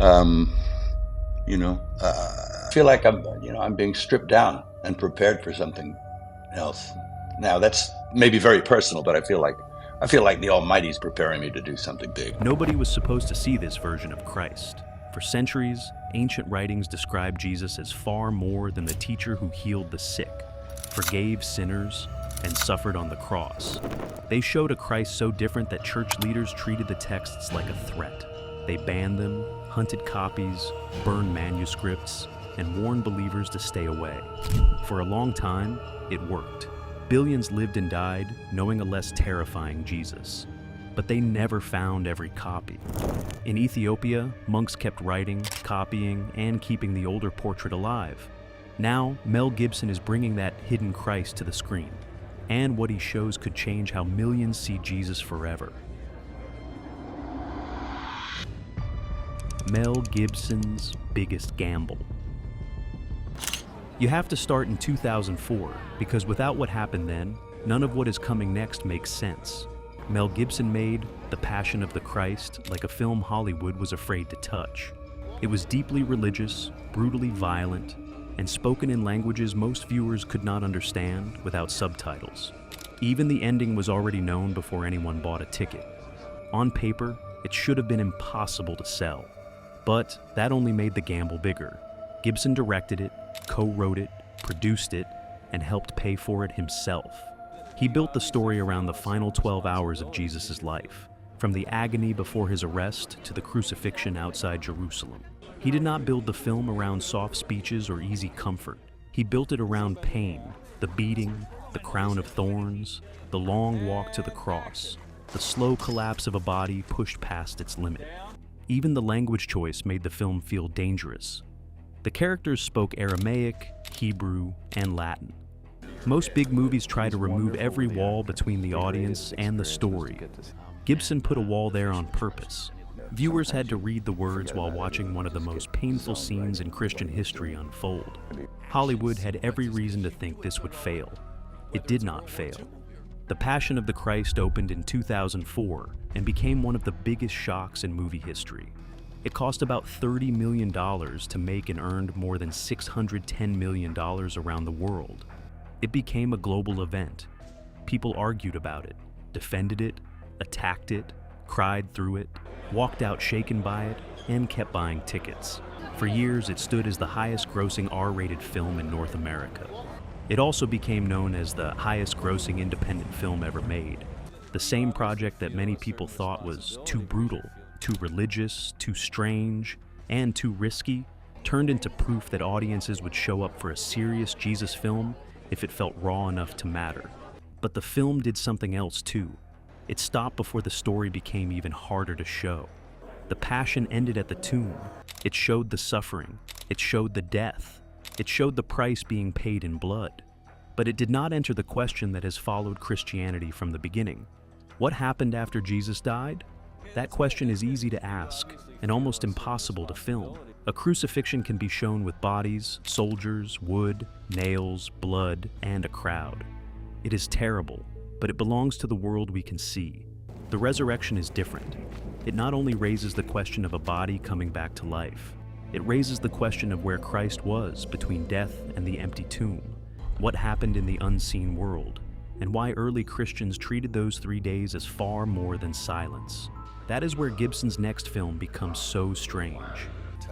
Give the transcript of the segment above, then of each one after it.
Um, I feel like I'm being stripped down and prepared for something else. Now that's maybe very personal, but I feel like the Almighty's preparing me to do something big. Nobody was supposed to see this version of Christ. For centuries, ancient writings described Jesus as far more than the teacher who healed the sick, forgave sinners, and suffered on the cross. They showed a Christ so different that church leaders treated the texts like a threat. They banned them, hunted copies, burned manuscripts, and warned believers to stay away. For a long time, it worked. Billions lived and died knowing a less terrifying Jesus. But they never found every copy. In Ethiopia, monks kept writing, copying, and keeping the older portrait alive. Now, Mel Gibson is bringing that hidden Christ to the screen, and what he shows could change how millions see Jesus forever. Mel Gibson's biggest gamble. You have to start in 2004, because without what happened then, none of what is coming next makes sense. Mel Gibson made The Passion of the Christ like a film Hollywood was afraid to touch. It was deeply religious, brutally violent, and spoken in languages most viewers could not understand without subtitles. Even the ending was already known before anyone bought a ticket. On paper, it should have been impossible to sell. But that only made the gamble bigger. Gibson directed it, co-wrote it, produced it, and helped pay for it himself. He built the story around the final 12 hours of Jesus' life, from the agony before his arrest to the crucifixion outside Jerusalem. He did not build the film around soft speeches or easy comfort. He built it around pain, the beating, the crown of thorns, the long walk to the cross, the slow collapse of a body pushed past its limit. Even the language choice made the film feel dangerous. The characters spoke Aramaic, Hebrew, and Latin. Most big movies try to remove every wall between the audience and the story. Gibson put a wall there on purpose. Viewers had to read the words while watching one of the most painful scenes in Christian history unfold. Hollywood had every reason to think this would fail. It did not fail. The Passion of the Christ opened in 2004 and became one of the biggest shocks in movie history. It cost about $30 million to make and earned more than $610 million around the world. It became a global event. People argued about it, defended it, attacked it, cried through it, walked out shaken by it, and kept buying tickets. For years, it stood as the highest-grossing R-rated film in North America. It also became known as the highest-grossing independent film ever made. The same project that many people thought was too brutal, too religious, too strange, and too risky, turned into proof that audiences would show up for a serious Jesus film if it felt raw enough to matter. But the film did something else too. It stopped before the story became even harder to show. The Passion ended at the tomb. It showed the suffering. It showed the death. It showed the price being paid in blood. But it did not enter the question that has followed Christianity from the beginning. What happened after Jesus died? That question is easy to ask and almost impossible to film. A crucifixion can be shown with bodies, soldiers, wood, nails, blood, and a crowd. It is terrible, but it belongs to the world we can see. The resurrection is different. It not only raises the question of a body coming back to life, it raises the question of where Christ was between death and the empty tomb, what happened in the unseen world, and why early Christians treated those 3 days as far more than silence. That is where Gibson's next film becomes so strange.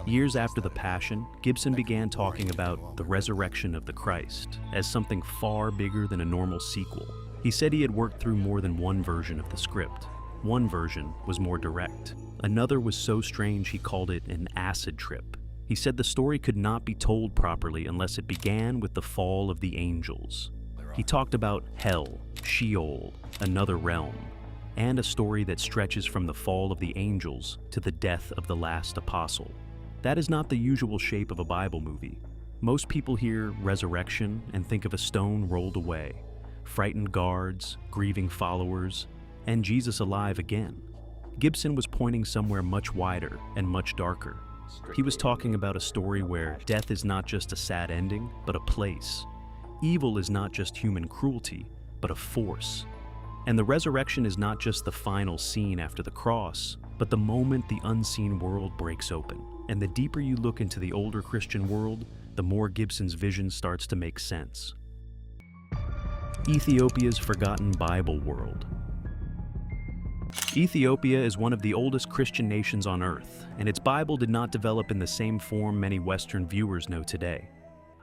Years after The Passion, Gibson began talking about the resurrection of the Christ as something far bigger than a normal sequel. He said he had worked through more than one version of the script. One version was more direct. Another was so strange he called it an acid trip. He said the story could not be told properly unless it began with the fall of the angels. He talked about hell, Sheol, another realm, and a story that stretches from the fall of the angels to the death of the last apostle. That is not the usual shape of a Bible movie. Most people hear resurrection and think of a stone rolled away, frightened guards, grieving followers, and Jesus alive again. Gibson was pointing somewhere much wider and much darker. He was talking about a story where death is not just a sad ending, but a place. Evil is not just human cruelty, but a force. And the resurrection is not just the final scene after the cross, but the moment the unseen world breaks open. And the deeper you look into the older Christian world, the more Gibson's vision starts to make sense. Ethiopia's forgotten Bible world. Ethiopia is one of the oldest Christian nations on earth, and its Bible did not develop in the same form many Western viewers know today.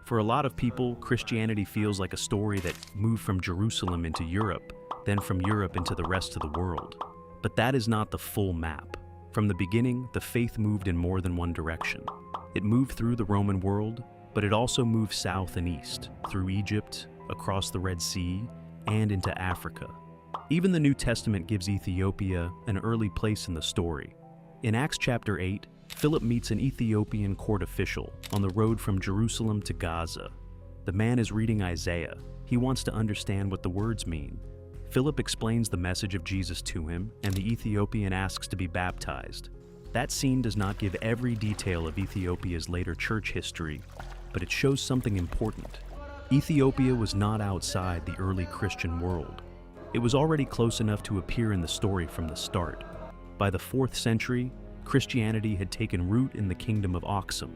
For a lot of people, Christianity feels like a story that moved from Jerusalem into Europe, then from Europe into the rest of the world. But that is not the full map. From the beginning, the faith moved in more than one direction. It moved through the Roman world, but it also moved south and east, through Egypt, across the Red Sea, and into Africa. Even the New Testament gives Ethiopia an early place in the story. In Acts chapter 8, Philip meets an Ethiopian court official on the road from Jerusalem to Gaza. The man is reading Isaiah. He wants to understand what the words mean. Philip explains the message of Jesus to him, and the Ethiopian asks to be baptized. That scene does not give every detail of Ethiopia's later church history, but it shows something important. Ethiopia was not outside the early Christian world. It was already close enough to appear in the story from the start. By the 4th century, Christianity had taken root in the kingdom of Aksum.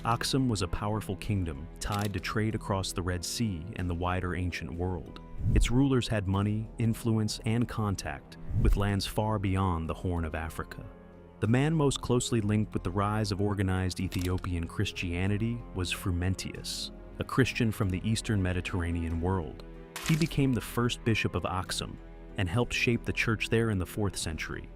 Aksum was a powerful kingdom tied to trade across the Red Sea and the wider ancient world. Its rulers had money, influence, and contact with lands far beyond the Horn of Africa. The man most closely linked with the rise of organized Ethiopian Christianity was Frumentius, a Christian from the eastern Mediterranean world. He became the first bishop of Aksum and helped shape the church there in the 4th century.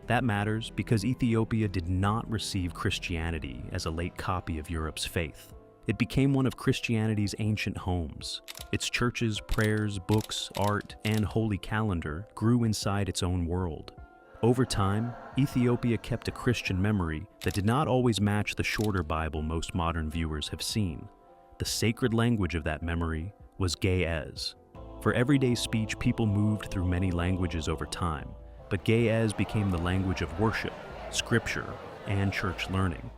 That matters because Ethiopia did not receive Christianity as a late copy of Europe's faith. It became one of Christianity's ancient homes. Its churches, prayers, books, art, and holy calendar grew inside its own world. Over time, Ethiopia kept a Christian memory that did not always match the shorter Bible most modern viewers have seen. The sacred language of that memory was Ge'ez. For everyday speech, people moved through many languages over time, but Ge'ez became the language of worship, scripture, and church learning.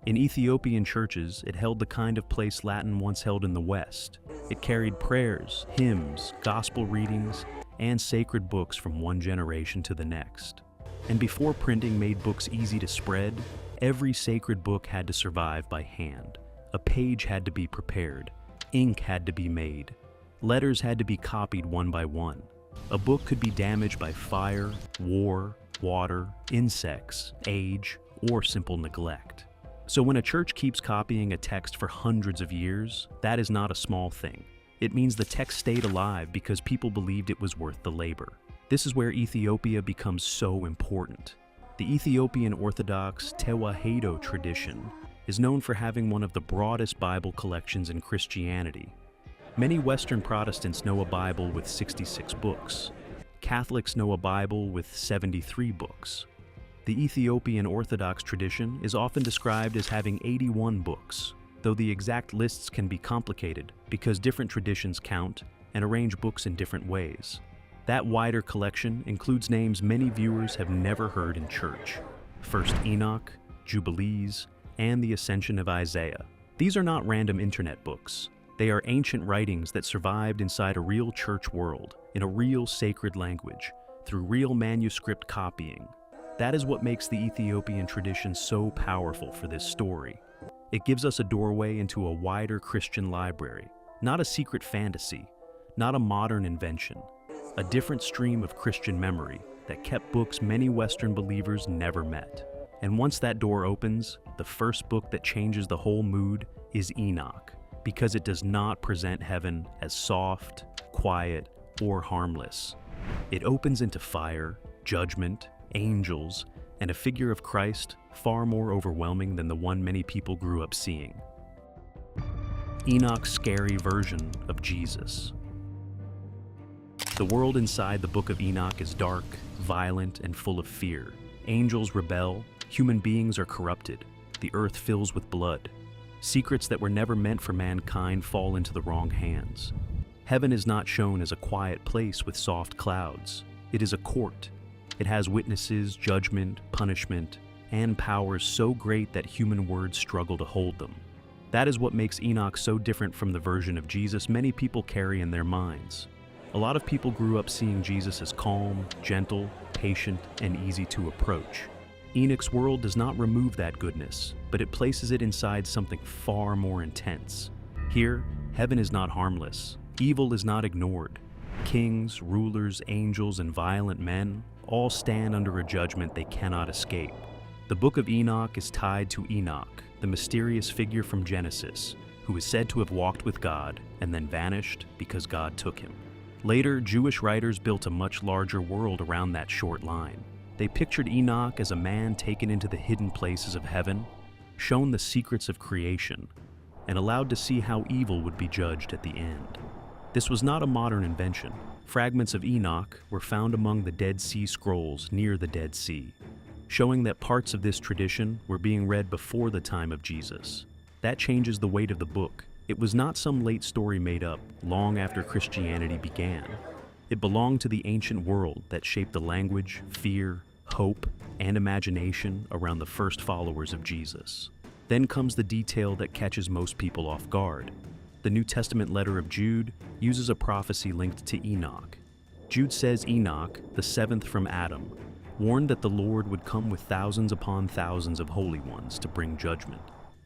In Ethiopian churches, it held the kind of place Latin once held in the West. It carried prayers, hymns, gospel readings, and sacred books from one generation to the next. And before printing made books easy to spread, every sacred book had to survive by hand. A page had to be prepared, ink had to be made, letters had to be copied one by one. A book could be damaged by fire, war, water, insects, age, or simple neglect. So when a church keeps copying a text for hundreds of years, that is not a small thing. It means the text stayed alive because people believed it was worth the labor. This is where Ethiopia becomes so important. The Ethiopian Orthodox Tewahedo tradition is known for having one of the broadest Bible collections in Christianity. Many Western Protestants know a Bible with 66 books. Catholics know a Bible with 73 books. The Ethiopian Orthodox tradition is often described as having 81 books, though the exact lists can be complicated because different traditions count and arrange books in different ways. That wider collection includes names many viewers have never heard in church. First Enoch, Jubilees, and the Ascension of Isaiah. These are not random internet books. They are ancient writings that survived inside a real church world, in a real sacred language, through real manuscript copying. That is what makes the Ethiopian tradition so powerful for this story. It gives us a doorway into a wider Christian library, not a secret fantasy, not a modern invention, a different stream of Christian memory that kept books many Western believers never met. And once that door opens, the first book that changes the whole mood is Enoch, because it does not present heaven as soft, quiet, or harmless. It opens into fire, judgment, angels, and a figure of Christ far more overwhelming than the one many people grew up seeing. Enoch's scary version of Jesus. The world inside the book of Enoch is dark, violent, and full of fear. Angels rebel, human beings are corrupted, the earth fills with blood. Secrets that were never meant for mankind fall into the wrong hands. Heaven is not shown as a quiet place with soft clouds. It is a court. It has witnesses, judgment, punishment, and powers so great that human words struggle to hold them. That is what makes Enoch so different from the version of Jesus many people carry in their minds. A lot of people grew up seeing Jesus as calm, gentle, patient, and easy to approach. Enoch's world does not remove that goodness, but it places it inside something far more intense. Here, heaven is not harmless. Evil is not ignored. Kings, rulers, angels, and violent men all stand under a judgment they cannot escape. The book of Enoch is tied to Enoch, the mysterious figure from Genesis, who is said to have walked with God and then vanished because God took him. Later, Jewish writers built a much larger world around that short line. They pictured Enoch as a man taken into the hidden places of heaven, shown the secrets of creation, and allowed to see how evil would be judged at the end. This was not a modern invention. Fragments of Enoch were found among the Dead Sea Scrolls near the Dead Sea, showing that parts of this tradition were being read before the time of Jesus. That changes the weight of the book. It was not some late story made up long after Christianity began. It belonged to the ancient world that shaped the language, fear, hope, and imagination around the first followers of Jesus. Then comes the detail that catches most people off guard. The New Testament letter of Jude uses a prophecy linked to Enoch. Jude says Enoch, the seventh from Adam, warned that the Lord would come with thousands upon thousands of holy ones to bring judgment.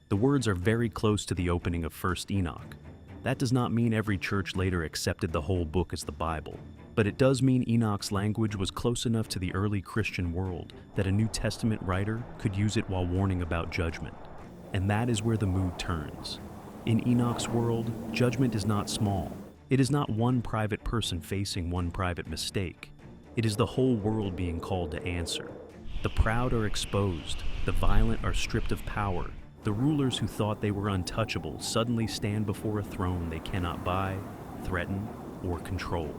The words are very close to the opening of 1 Enoch. That does not mean every church later accepted the whole book as the Bible, but it does mean Enoch's language was close enough to the early Christian world that a New Testament writer could use it while warning about judgment. And that is where the mood turns. In Enoch's world, judgment is not small. It is not one private person facing one private mistake. It is the whole world being called to answer. The proud are exposed, the violent are stripped of power. The rulers who thought they were untouchable suddenly stand before a throne they cannot buy, threaten, or control.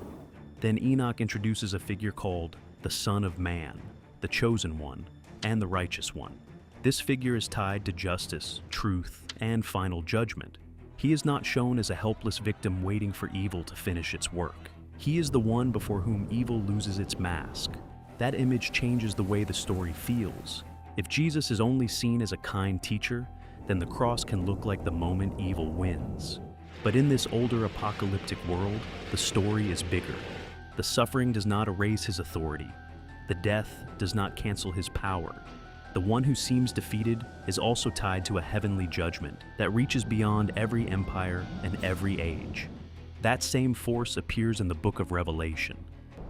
Then Enoch introduces a figure called the Son of Man, the Chosen One, and the Righteous One. This figure is tied to justice, truth, and final judgment. He is not shown as a helpless victim waiting for evil to finish its work. He is the one before whom evil loses its mask. That image changes the way the story feels. If Jesus is only seen as a kind teacher, then the cross can look like the moment evil wins. But in this older apocalyptic world, the story is bigger. The suffering does not erase his authority. The death does not cancel his power. The one who seems defeated is also tied to a heavenly judgment that reaches beyond every empire and every age. That same force appears in the book of Revelation.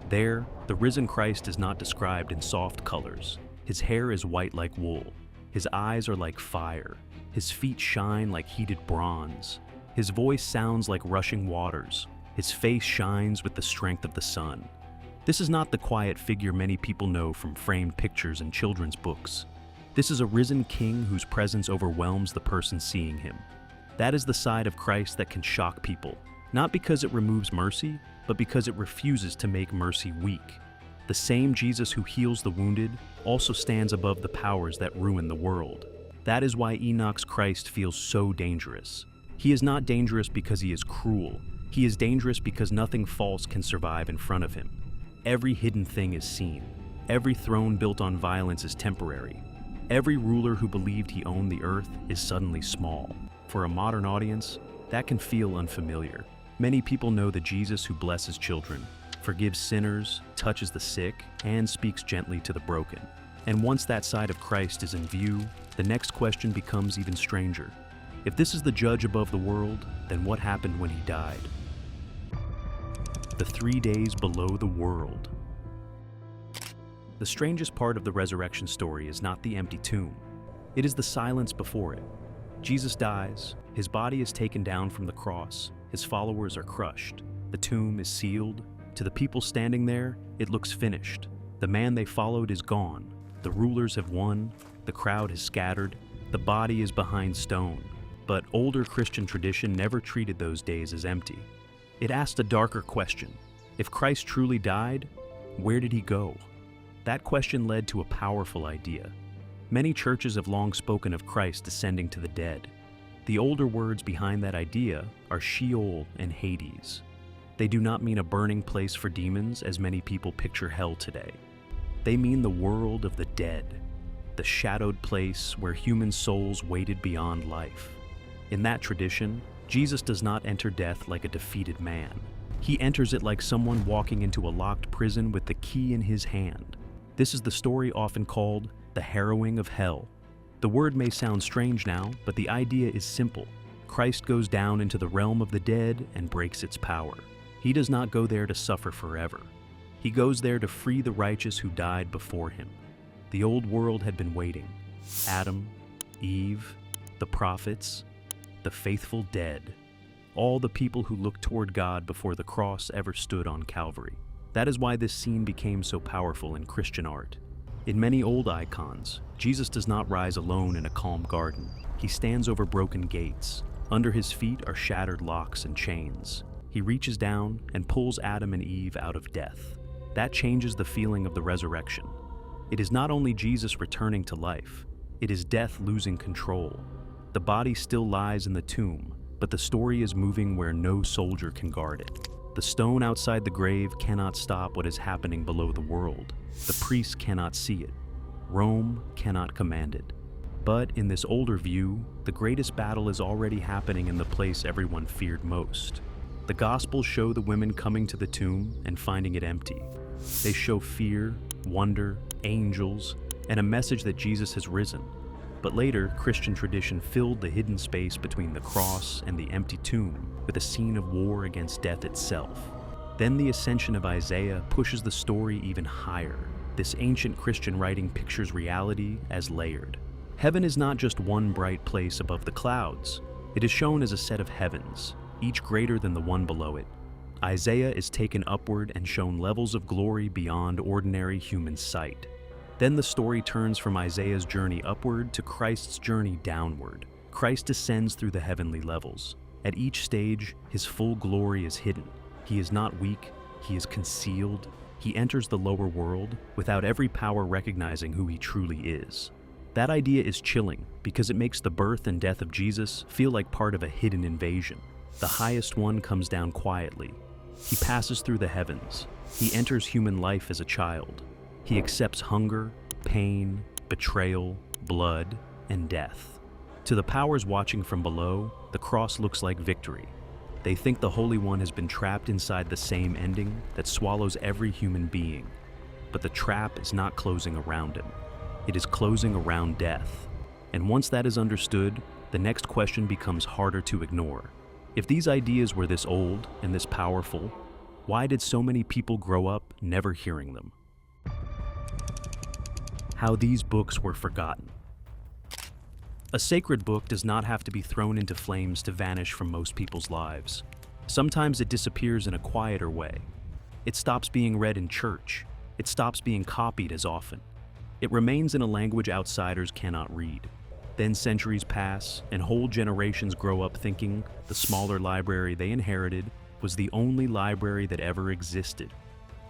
There, the risen Christ is not described in soft colors. His hair is white like wool. His eyes are like fire. His feet shine like heated bronze. His voice sounds like rushing waters. His face shines with the strength of the sun. This is not the quiet figure many people know from framed pictures and children's books. This is a risen king whose presence overwhelms the person seeing him. That is the side of Christ that can shock people, not because it removes mercy, but because it refuses to make mercy weak. The same Jesus who heals the wounded also stands above the powers that ruin the world. That is why Enoch's Christ feels so dangerous. He is not dangerous because he is cruel. He is dangerous because nothing false can survive in front of him. Every hidden thing is seen. Every throne built on violence is temporary. Every ruler who believed he owned the earth is suddenly small. For a modern audience, that can feel unfamiliar. Many people know the Jesus who blesses children, forgives sinners, touches the sick, and speaks gently to the broken. And once that side of Christ is in view, the next question becomes even stranger. If this is the judge above the world, then what happened when he died? The 3 days below the world. The strangest part of the resurrection story is not the empty tomb. It is the silence before it. Jesus dies, his body is taken down from the cross, his followers are crushed, the tomb is sealed. To the people standing there, it looks finished. The man they followed is gone. The rulers have won. The crowd has scattered. The body is behind stone. But older Christian tradition never treated those days as empty. It asked a darker question. If Christ truly died, where did he go? That question led to a powerful idea. Many churches have long spoken of Christ descending to the dead. The older words behind that idea are Sheol and Hades. They do not mean a burning place for demons as many people picture hell today. They mean the world of the dead, the shadowed place where human souls waited beyond life. In that tradition, Jesus does not enter death like a defeated man. He enters it like someone walking into a locked prison with the key in his hand. This is the story often called the harrowing of hell. The word may sound strange now, but the idea is simple. Christ goes down into the realm of the dead and breaks its power. He does not go there to suffer forever. He goes there to free the righteous who died before him. The old world had been waiting. Adam, Eve, the prophets, the faithful dead. All the people who looked toward God before the cross ever stood on Calvary. That is why this scene became so powerful in Christian art. In many old icons, Jesus does not rise alone in a calm garden. He stands over broken gates. Under his feet are shattered locks and chains. He reaches down and pulls Adam and Eve out of death. That changes the feeling of the resurrection. It is not only Jesus returning to life, it is death losing control. The body still lies in the tomb, but the story is moving where no soldier can guard it. The stone outside the grave cannot stop what is happening below the world. The priests cannot see it. Rome cannot command it. But in this older view, the greatest battle is already happening in the place everyone feared most. The Gospels show the women coming to the tomb and finding it empty. They show fear, wonder, angels, and a message that Jesus has risen. But later, Christian tradition filled the hidden space between the cross and the empty tomb with a scene of war against death itself. Then the ascension of Isaiah pushes the story even higher. This ancient Christian writing pictures reality as layered. Heaven is not just one bright place above the clouds. It is shown as a set of heavens, each greater than the one below it. Isaiah is taken upward and shown levels of glory beyond ordinary human sight. Then the story turns from Isaiah's journey upward to Christ's journey downward. Christ descends through the heavenly levels. At each stage, his full glory is hidden. He is not weak, he is concealed. He enters the lower world without every power recognizing who he truly is. That idea is chilling because it makes the birth and death of Jesus feel like part of a hidden invasion. The highest one comes down quietly. He passes through the heavens. He enters human life as a child. He accepts hunger, pain, betrayal, blood, and death. To the powers watching from below, the cross looks like victory. They think the Holy One has been trapped inside the same ending that swallows every human being. But the trap is not closing around him. It is closing around death. And once that is understood, the next question becomes harder to ignore. If these ideas were this old and this powerful, why did so many people grow up never hearing them? How these books were forgotten. A sacred book does not have to be thrown into flames to vanish from most people's lives. Sometimes it disappears in a quieter way. It stops being read in church. It stops being copied as often. It remains in a language outsiders cannot read. Then centuries pass, and whole generations grow up thinking the smaller library they inherited was the only library that ever existed.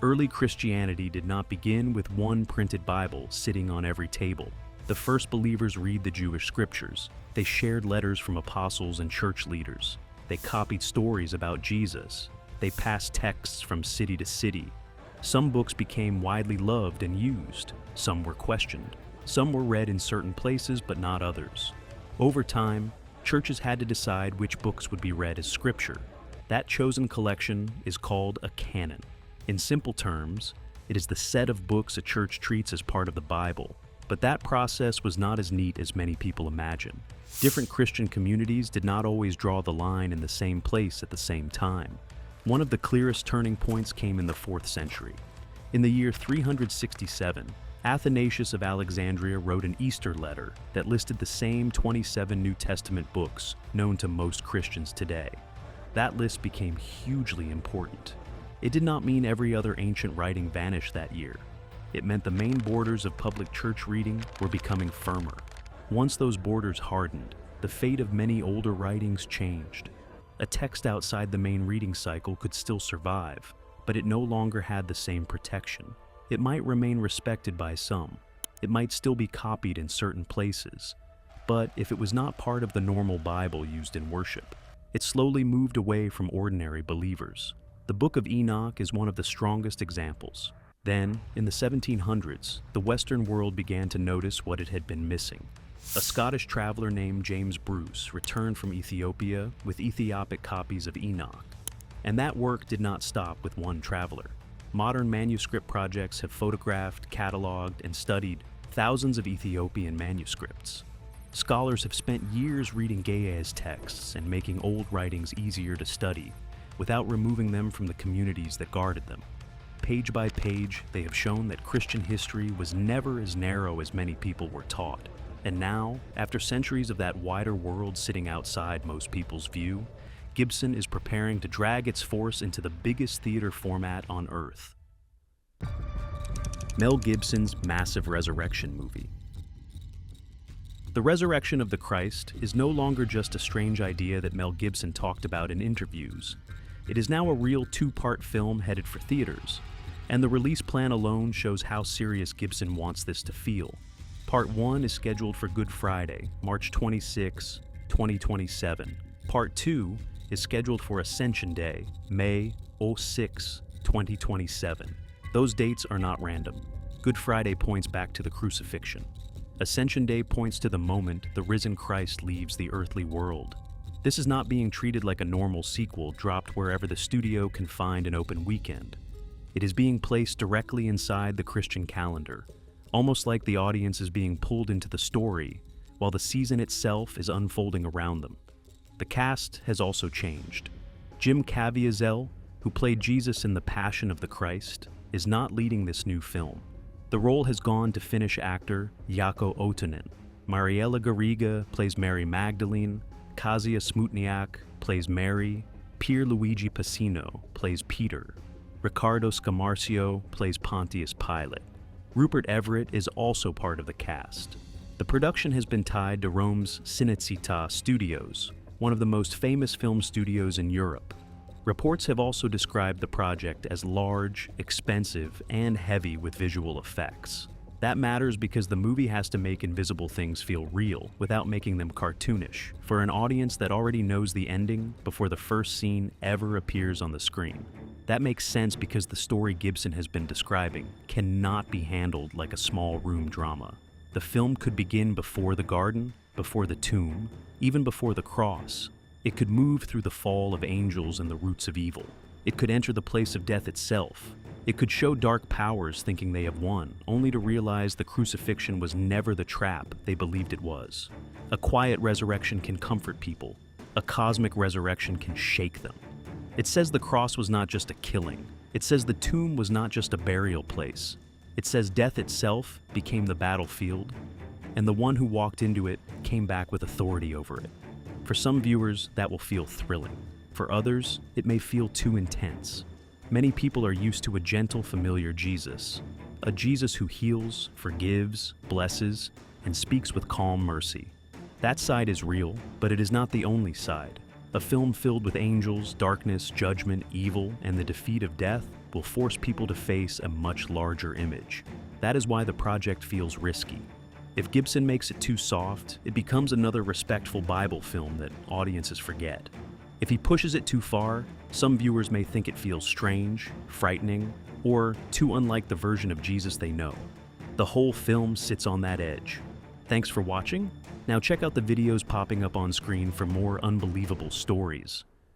Early Christianity did not begin with one printed Bible sitting on every table. The first believers read the Jewish scriptures. They shared letters from apostles and church leaders. They copied stories about Jesus. They passed texts from city to city. Some books became widely loved and used. Some were questioned. Some were read in certain places but not others. Over time, churches had to decide which books would be read as scripture. That chosen collection is called a canon. In simple terms, it is the set of books a church treats as part of the Bible. But that process was not as neat as many people imagine. Different Christian communities did not always draw the line in the same place at the same time. One of the clearest turning points came in the 4th century. In the year 367, Athanasius of Alexandria wrote an Easter letter that listed the same 27 New Testament books known to most Christians today. That list became hugely important. It did not mean every other ancient writing vanished that year. It meant the main borders of public church reading were becoming firmer. Once those borders hardened, the fate of many older writings changed. A text outside the main reading cycle could still survive, but it no longer had the same protection. It might remain respected by some. It might still be copied in certain places. But if it was not part of the normal Bible used in worship, it slowly moved away from ordinary believers. The Book of Enoch is one of the strongest examples. Then, in the 1700s, the Western world began to notice what it had been missing. A Scottish traveler named James Bruce returned from Ethiopia with Ethiopic copies of Enoch. And that work did not stop with one traveler. Modern manuscript projects have photographed, cataloged, and studied thousands of Ethiopian manuscripts. Scholars have spent years reading Ge'ez texts and making old writings easier to study, without removing them from the communities that guarded them. Page by page, they have shown that Christian history was never as narrow as many people were taught. And now, after centuries of that wider world sitting outside most people's view, Gibson is preparing to drag its force into the biggest theater format on Earth. Mel Gibson's massive resurrection movie. The resurrection of the Christ is no longer just a strange idea that Mel Gibson talked about in interviews. It is now a real two-part film headed for theaters, and the release plan alone shows how serious Gibson wants this to feel. Part 1 is scheduled for Good Friday, March 26, 2027. Part 2 is scheduled for Ascension Day, May 6, 2027. Those dates are not random. Good Friday points back to the crucifixion. Ascension Day points to the moment the risen Christ leaves the earthly world. This is not being treated like a normal sequel dropped wherever the studio can find an open weekend. It is being placed directly inside the Christian calendar, almost like the audience is being pulled into the story while the season itself is unfolding around them. The cast has also changed. Jim Caviezel, who played Jesus in The Passion of the Christ, is not leading this new film. The role has gone to Finnish actor Jaakko Otonen. Mariella Garriga plays Mary Magdalene, Kasia Smutniak plays Mary, Pierluigi Pacino plays Peter, Riccardo Scamarcio plays Pontius Pilate. Rupert Everett is also part of the cast. The production has been tied to Rome's Cinecittà Studios, one of the most famous film studios in Europe. Reports have also described the project as large, expensive, and heavy with visual effects. That matters because the movie has to make invisible things feel real without making them cartoonish, for an audience that already knows the ending before the first scene ever appears on the screen. That makes sense because the story Gibson has been describing cannot be handled like a small room drama. The film could begin before the garden, before the tomb, even before the cross. It could move through the fall of angels and the roots of evil. It could enter the place of death itself. It could show dark powers thinking they have won, only to realize the crucifixion was never the trap they believed it was. A quiet resurrection can comfort people. A cosmic resurrection can shake them. It says the cross was not just a killing. It says the tomb was not just a burial place. It says death itself became the battlefield, and the one who walked into it came back with authority over it. For some viewers, that will feel thrilling. For others, it may feel too intense. Many people are used to a gentle, familiar Jesus, a Jesus who heals, forgives, blesses, and speaks with calm mercy. That side is real, but it is not the only side. A film filled with angels, darkness, judgment, evil, and the defeat of death will force people to face a much larger image. That is why the project feels risky. If Gibson makes it too soft, it becomes another respectful Bible film that audiences forget. If he pushes it too far, some viewers may think it feels strange, frightening, or too unlike the version of Jesus they know. The whole film sits on that edge. Thanks for watching. Now check out the videos popping up on screen for more unbelievable stories.